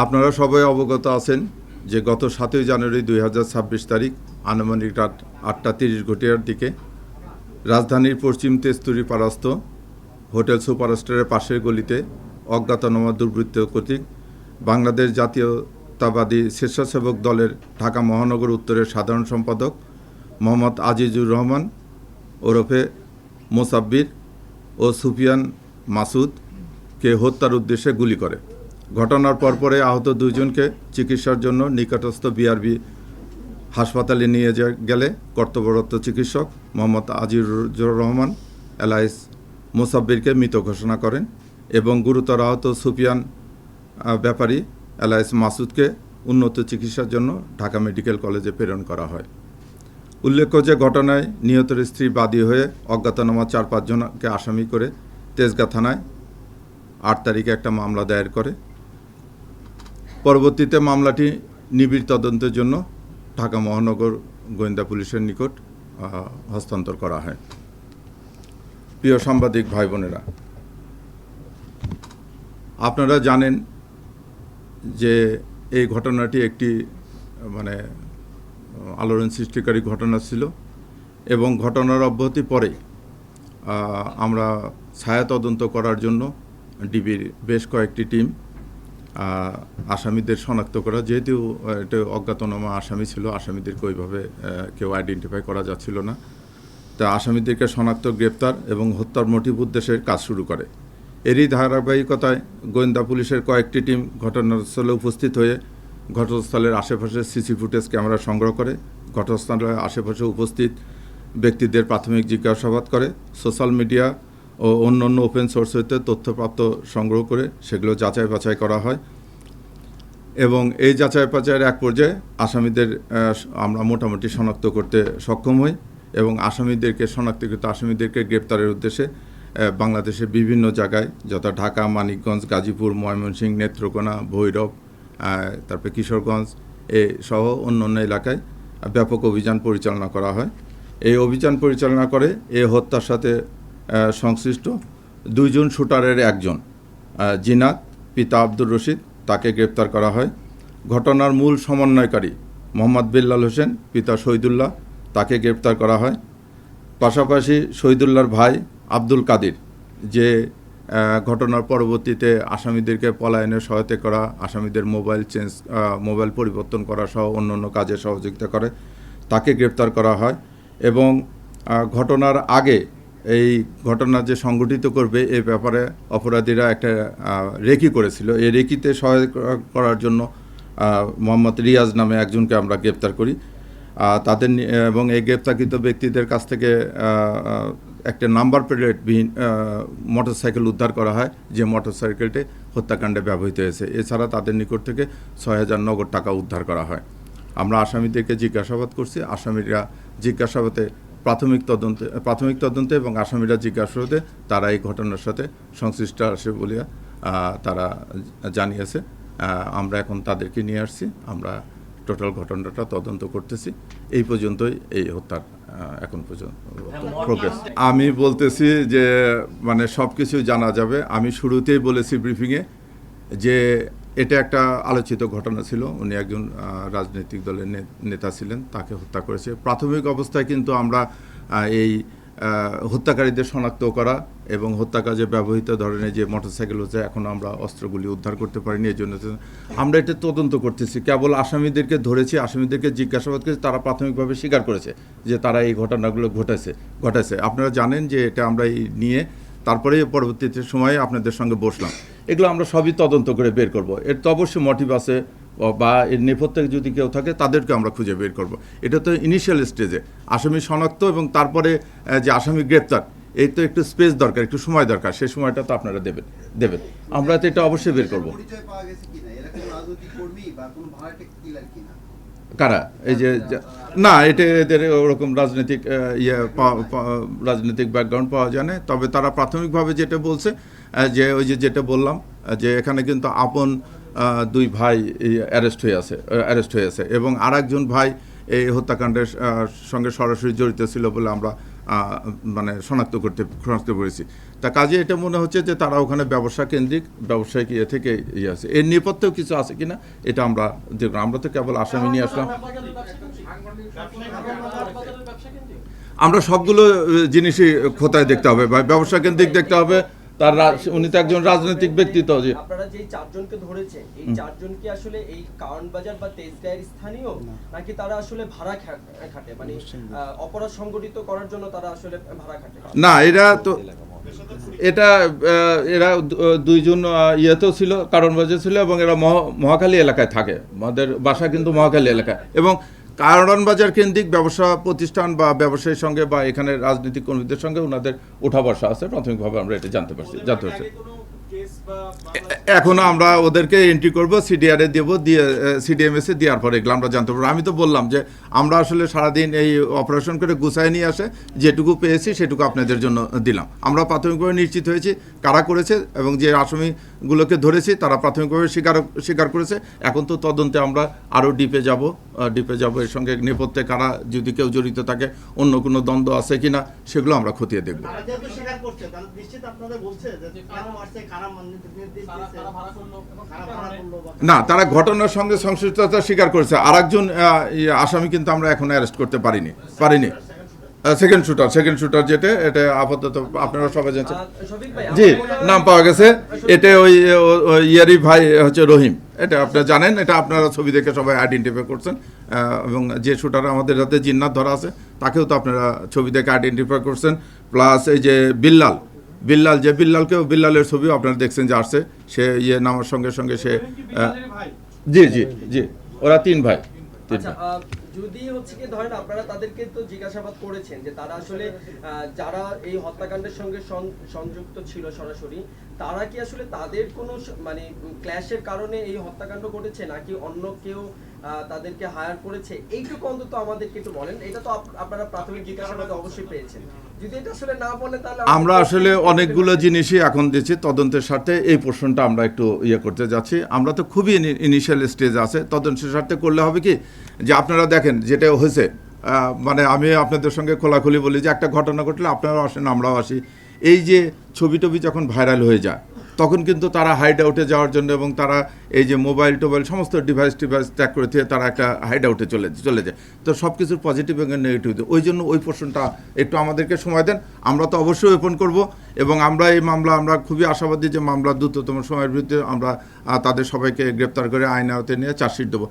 আপনারা সবাই অবগত আছেন যে গত 7ই জানুয়ারি 2026 তারিখ আনুমানিক রাত 8:30 দিকে রাজধানীর পশ্চিম তেজতুরি পাড়াস্থ হোটেল সুপারস্টারের পাশের গলিতে অজ্ঞাতনামা দুর্বৃত্ত কর্তৃক বাংলাদেশ জাতীয়তাবাদী স্বেচ্ছাসেবক দলের ঢাকা মহানগর উত্তরের সাধারণ সম্পাদক মোহাম্মদ আজিজুর রহমান ওরফে মোসাব্বির ও সুফিয়ান মাসুদকে হত্যার উদ্দেশ্যে গুলি করে। ঘটনার পরপরে আহত দুইজনকে চিকিৎসার জন্য নিকটস্থ বিআরবি হাসপাতালে নিয়ে গেলে কর্তব্যরত চিকিৎসক মোহাম্মদ আজিজুর রহমান এলাইস মোসাব্বিরকে মৃত ঘোষণা করেন এবং গুরুতর আহত সুফিয়ান ব্যাপারী এলাইস মাসুদকে উন্নত চিকিৎসার জন্য ঢাকা মেডিকেল কলেজে প্রেরণ করা হয়। উল্লেখ্য যে ঘটনায় নিহতের স্ত্রী বাদী হয়ে অজ্ঞাতনামা 4-5 জনকে আসামি করে তেজগাঁ থানায় 8 তারিখে একটা মামলা দায়ের করে। পরবর্তীতে মামলাটি নিবিড় তদন্তের জন্য ঢাকা মহানগর গোয়েন্দা পুলিশের নিকট হস্তান্তর করা হয়। প্রিয় সাংবাদিক ভাই বোনেরা, আপনারা জানেন যে এই ঘটনাটি একটি আলোড়ন সৃষ্টিকারী ঘটনা ছিল এবং ঘটনার অব্যাহতি পরেই আমরা ছায়া তদন্ত করার জন্য ডিবির বেশ কয়েকটি টিম আসামিদের শনাক্ত করা, যেহেতু এটা অজ্ঞাতনামা আসামি ছিল, আসামিদেরকে ওইভাবে কেউ আইডেন্টিফাই করা যাচ্ছিল না, তা আসামিদেরকে শনাক্ত, গ্রেপ্তার এবং হত্যার মোটিভ উদ্দেশ্যের কাজ শুরু করে। এরই ধারাবাহিকতায় গোয়েন্দা পুলিশের কয়েকটি টিম ঘটনাস্থলে উপস্থিত হয়ে ঘটনাস্থলের আশেপাশে সিসি ফুটেজ ক্যামেরা সংগ্রহ করে, ঘটনাস্থলের আশেপাশে উপস্থিত ব্যক্তিদের প্রাথমিক জিজ্ঞাসাবাদ করে, সোশ্যাল মিডিয়া ও অন্যান্য ওপেন সোর্স হইতে তথ্যপ্রাপ্ত সংগ্রহ করে সেগুলো যাচাই বাছাই করা হয় এবং এই যাচাই বাছাইয়ের এক পর্যায়ে আসামিদের আমরা মোটামুটি শনাক্ত করতে সক্ষম হই এবং শনাক্তকৃত আসামিদেরকে গ্রেপ্তারের উদ্দেশ্যে বাংলাদেশের বিভিন্ন জায়গায়, যথা ঢাকা, মানিকগঞ্জ, গাজীপুর, ময়মনসিংহ, নেত্রকোনা, ভৈরব, তারপরে কিশোরগঞ্জ সহ অন্যান্য এলাকায় ব্যাপক অভিযান পরিচালনা করা হয়। এই অভিযান পরিচালনা করে এই হত্যার সাথে সংশ্লিষ্ট 2 জন শুটারের একজন জিনাত পিতা আব্দুর রশিদ, তাকে গ্রেপ্তার করা হয়। ঘটনার মূল সমন্বয়কারী মোহাম্মদ বিল্লাল হোসেন পিতা শহীদুল্লাহ, তাকে গ্রেপ্তার করা হয়। পাশাপাশি শহীদুল্লাহর ভাই আব্দুল কাদির, যে ঘটনার পরবর্তীতে আসামিদেরকে পলায়নে সহায়তা করা, আসামিদের মোবাইল পরিবর্তন করা সহ অন্যান্য কাজে সহযোগিতা করে, তাকে গ্রেপ্তার করা হয় এবং ঘটনার আগে এই ঘটনা যে সংগঠিত করবে এ ব্যাপারে অপরাধীরা একটা রেকি করেছিল। এই রেকিতে সহায়তা করার জন্য মোহাম্মদ রিয়াজ নামে একজনকে আমরা গ্রেপ্তার করি। তাদের এবং এই গ্রেপ্তারকৃত ব্যক্তিদের কাছ থেকে একটা নাম্বার প্লেটবিহীন মোটরসাইকেল উদ্ধার করা হয়, যে মোটরসাইকেলটি হত্যাকাণ্ডে ব্যবহৃত হয়েছে। এছাড়া তাদের নিকট থেকে 6,000 নগদ টাকা উদ্ধার করা হয়। আমরা আসামিদেরকে জিজ্ঞাসাবাদ করছি। আসামিরা জিজ্ঞাসাবাদে প্রাথমিক তদন্তে এবং আসামিরা জিজ্ঞাসাবাদে তারা এই ঘটনার সাথে সংশ্লিষ্ট আছে বলে তারা জানিয়েছে। আমরা এখন তাদেরকে নিয়ে আসছি, আমরা টোটাল ঘটনাটা তদন্ত করতেছি। এই পর্যন্তই এই হত্যার এখন পর্যন্ত প্রোগ্রেস। আমি বলতেছি যে সব কিছু জানা যাবে। আমি শুরুতেই বলেছি ব্রিফিংয়ে যে এটা একটা আলোচিত ঘটনা ছিল। উনি একজন রাজনৈতিক দলের নেতা ছিলেন, তাকে হত্যা করেছে। প্রাথমিক অবস্থায় কিন্তু আমরা এই হত্যাকারীদের শনাক্ত করা এবং হত্যা কাজে ব্যবহৃত ধরনের যে মোটরসাইকেল হচ্ছে, এখন আমরা অস্ত্রগুলি উদ্ধার করতে পারিনি। এই জন্য আমরা এটা তদন্ত করতেছি। কেবল আসামিদেরকে ধরেছি, আসামিদেরকে জিজ্ঞাসাবাদ করেছি, তারা প্রাথমিকভাবে স্বীকার করেছে যে তারা এই ঘটনাগুলো ঘটাইছে। আপনারা জানেন যে এটা আমরা নিয়ে তারপরে পরবর্তীতে সময়ে আপনাদের সঙ্গে বসলাম। এগুলো আমরা সবই তদন্ত করে বের করব। এর তো অবশ্যই মোটিভ আছে বা এর নেপথ্যে যদি কেউ থাকে তাদেরকে আমরা খুঁজে বের করব। এটা তো ইনিশিয়াল স্টেজে আসামি শনাক্ত এবং তারপরে যে আসামি গ্রেপ্তার, এই তো একটু স্পেস দরকার, একটু সময় দরকার। সেই সময়টা তো আপনারা দেবেন। আমরা তো এটা অবশ্যই বের করব। কারা? এই যে না, এটা এদের ওরকম রাজনৈতিক ব্যাকগ্রাউন্ড পাওয়া যায় না। তবে তারা প্রাথমিকভাবে যেটা বলছে যে ওই যেটা বললাম যে এখানে কিন্তু আপন 2 ভাই অ্যারেস্ট হয়ে আছে এবং আরেকজন ভাই এই হত্যাকাণ্ডের সঙ্গে সরাসরি জড়িত ছিল বলে আমরা শনাক্ত করেছি। তা কাজে এটা মনে হচ্ছে যে তারা ওখানে ব্যবসা কেন্দ্রিক ব্যবসায়িক ইয়ে থেকে ইয়ে আছে, এর নেপথ্যেও কিছু আছে কিনা এটা আমরা দেখব। আমরা তো কেবল আসামি নিয়ে আসলাম, আমরা সবগুলো জিনিসই খোঁতায় দেখতে হবে বা ব্যবসা কেন্দ্রিক দেখতে হবে। তার উনি তো একজন রাজনৈতিক ব্যক্তিত্ব। যে আপনারা যে চারজনকে ধরেছেন এই চারজন কি আসলে এই কারণ বাজার বা তেজগাঁয়ের স্থানীয় নাকি তারা আসলে ভাড়া খাটে, মানে অপরাধ সংগঠিত করার জন্য তারা আসলে ভাড়া খাটে? না, এরা তো এটা এরা দুইজন ইয়েতেও ছিল, কারণ বাজার ছিল, এবং এরা মহাখালী এলাকায় থাকে। আমাদের বাসা কিন্তু মহাখালী এলাকায়, এবং কারণ বাজার কেন্দ্রিক ব্যবসা প্রতিষ্ঠান বা ব্যবসায়ীর সঙ্গে বা এখানে রাজনৈতিক কর্মীদের সঙ্গে ওনাদের ওঠা বসা আছে। প্রাথমিকভাবে আমরা এটা জানতে পারছি। এখনো আমরা ওদেরকে এন্ট্রি করবো, সিডিআরে দেবো, দিয়ে সিডিএমএস এ দেওয়ার পরে এগুলো আমরা জানতে পারবো। আমি তো বললাম যে আমরা আসলে সারাদিন এই অপারেশন করে গুছায় নিয়ে আসে যেটুকু পেয়েছি সেটুকু আপনাদের জন্য দিলাম। আমরা প্রাথমিকভাবে নিশ্চিত হয়েছি কারা করেছে, এবং যে আসামিগুলোকে ধরেছি তারা প্রাথমিকভাবে স্বীকার করেছে। এখন তো তদন্তে আমরা আরও ডিপে যাব, এর সঙ্গে নেপথ্যে কারা যদি কেউ জড়িত থাকে, অন্য কোনো দ্বন্দ্ব আছে কিনা সেগুলো আমরা খতিয়ে দেখব। না, তারা ঘটনার সঙ্গে সংশ্লিষ্টতা স্বীকার করেছে। আর একজন আসামি কিন্তু আমরা এখন অ্যারেস্ট করতে পারিনি। সেকেন্ড শুটার যেটা, এটা আপাতত আপনারা সবাই জানছেন। জি, নাম পাওয়া গেছে। এটা ওই ইয়ারি ভাই হচ্ছে রহিম, এটা আপনারা জানেন। এটা আপনারা ছবি দেখে সবাই আইডেন্টিফাই করছেন, এবং যে শুটার আমাদের হাতে জিন্নাত ধরা আছে তাকেও তো আপনারা ছবি দেখে আইডেন্টিফাই করছেন। প্লাস এই যে বিল্লালের ছবিও আপনারা দেখছেন যে আসছে, সে ইয়ে নামার সঙ্গে সঙ্গে সে জি ওরা তিন ভাই। যদি হচ্ছে কি ধরেন আপনারা তাদেরকে তো জিজ্ঞাসাবাদ করেছেন যে তারা আসলে যারা এই হত্যাকাণ্ডের সঙ্গে সংযুক্ত ছিল সরাসরি, তারা কি আসলে তাদের কোনো মানে ক্ল্যাশের কারণে এই হত্যাকাণ্ড ঘটেছে নাকি অন্য কেউ তাদেরকে হায়ার করেছে? এইটুকু অন্তত আমাদেরকে একটু বলেন। এটা তো আপনারা প্রাথমিক জিজ্ঞাসাবাদে অবশ্যই পেয়েছেন। যদি এটা আসলে না বলেন তাহলে আমরা আসলে অনেকগুলো জিনিসই এখন দিচ্ছি তদন্তের স্বার্থে। এই পোর্শনটা আমরা একটু করতে যাচ্ছি। আমরা তো খুবই ইনিশিয়াল স্টেজ আছে, তদন্তের স্বার্থে করলে হবে কি যে আপনারা দেখেন যেটা হয়েছে, মানে আমি আপনাদের সঙ্গে খোলাখুলি বলি যে একটা ঘটনা ঘটলে আপনারাও আসেন, আমরাও আসি। এই যে ছবি টবি যখন ভাইরাল হয়ে যায় তখন কিন্তু তারা হাইড আউটে যাওয়ার জন্য, এবং তারা এই যে মোবাইল সমস্ত ডিভাইস ত্যাগ করে দিয়ে তারা একটা হাইড আউটে চলে যায়। তো সব কিছুর পজিটিভ এবং নেগেটিভ, ওই জন্য ওই পোর্শনটা একটু আমাদেরকে সময় দেন। আমরা তো অবশ্যই ওপেন করব, এবং আমরা এই মামলা আমরা খুবই আশাবাদী যে মামলা দ্রুততম সময়ের ভিতরে আমরা তাদের সবাইকে গ্রেপ্তার করে আইন আওতায় নিয়ে চার্জশিট দেবো।